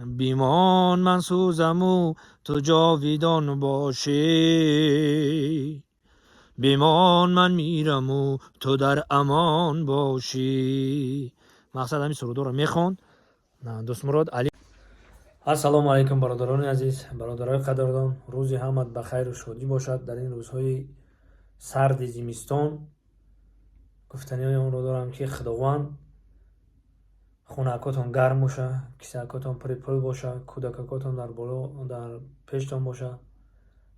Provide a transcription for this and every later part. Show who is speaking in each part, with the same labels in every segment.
Speaker 1: بیمان من سوزم و تو جاویدان باشی. بیمان من میرم و تو در امان باشی. مقصد همین سرودو رو میخوند دوست مراد علی. السلام علیکم برادران عزیز، برادرای قدردان. روزی همت بخیر و شادی باشد. در این روزهای سرد زمستان گفتنی های اون رو دارم که خداوند خونکاتون گرم باشه، کیسکاتون پول باشه، کودکاتون در بالا در پیشتون باشه.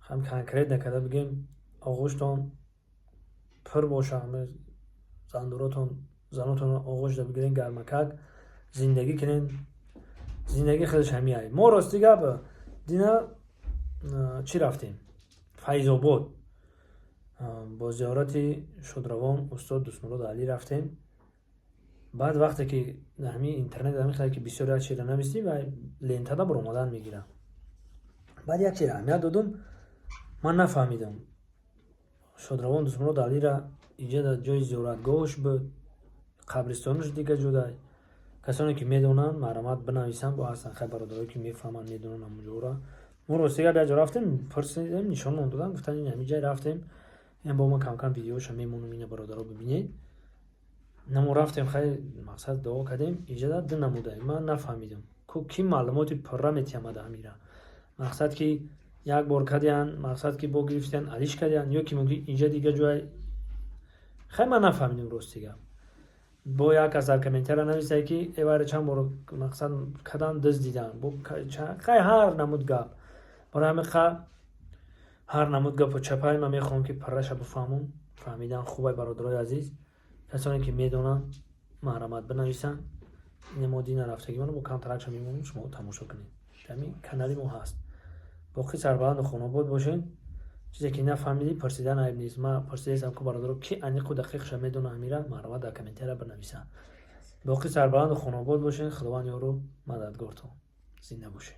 Speaker 1: هم کنکریت نکرده بگیم آغوشتون پر باشه، همه زناتون آغوش دا بگیرین گرمکک زندگی کنین. زندگی خودش همی های. ما راستی گپ دینا چی رفتیم؟ فیض آباد با زیارتی شادروان استاد دوست مراد علی رفتیم. بعد وقتی که در همین اینترنت در میخواد که بسیاری از چیزا نمیستی و لنتا دا برآمدن میگیرم. بعد یک چیز اهمیت دادم، من نفهمیدم شادروان دوست مراد علی را اینجا جای زیارتگاهش بود، قبرستانش دیگه جدای. کسانی که میدونن مرحمت بنویسن، با هستن خیلی برادرایی که میفهمن میدونن اونجا را. ما راستی که رفتیم پرسیدم نشان دادن، گفتن این همین جای رفتیم. این با ما کم کم ویدیوش میمونم این برادرها ببینید. نمو رفتیم خیلی مقصد دعا کردیم. اینجا دو نموده من نفهمیدم کی معلوماتی پر میتیامده همیرا. مقصد که یک بار کردن، مقصد که با گرفتن علیش کردن، یا که ممکن اینجا دیگه جای خیلی من نفهمیدم راستی که. با یک از کامنتر نوشته که ایواره چند بار مقصد کدام دست دیدن با خیلی هر نمود گپ برای همه هر نمود گپ و چپای من میخوام که پرش بفهمم. فهمیدن خوبه برادرای عزیز، کسانی که میدونن مرحمت بنویسن. نمودی نرفته که من با کم ترکش میمونم، شما تماشا کنید. همین کانالی ما هست. باقی سربلند و خوناباد باشین. چیزی که نفهمیدی پرسیدن عیب نیست. من پرسیدم که برادرها کی انیق و دقیق ش میدونه میره مرحمت در کامنتر بنویسن. باقی سربلند و خوناباد باشین. خداوند یارو مددگارتون. زنده باشین.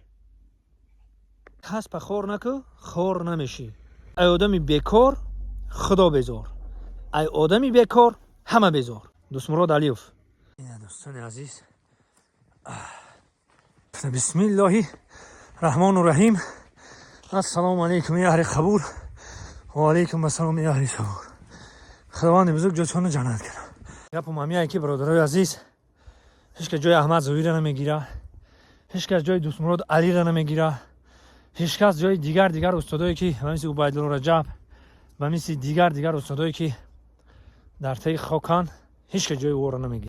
Speaker 1: کس په خور نکو خور نمیشی. ای آدمی بیکار خدا بیزار، ای آدمی بیکار همه بیزار. دوست مراد علیوف. این دوستان عزیز، بسم الله الرحمن الرحیم. السلام علیکم یا اهل قبول و علیکم السلام یا اهل صبور. خداوند بزرگ جاتون جنت کنه. گپ مامیه که برادرای عزیز، هیچ که جای احمد زویی را نمیگیره، هیچ کس جای دوست مراد علی را نمیگیره، هیچ کس جای دیگر استادایی که مثل عبیدالله رجب و مثل دیگر استادایی که در طی خاکان هیچ که جای او را نمیگیره.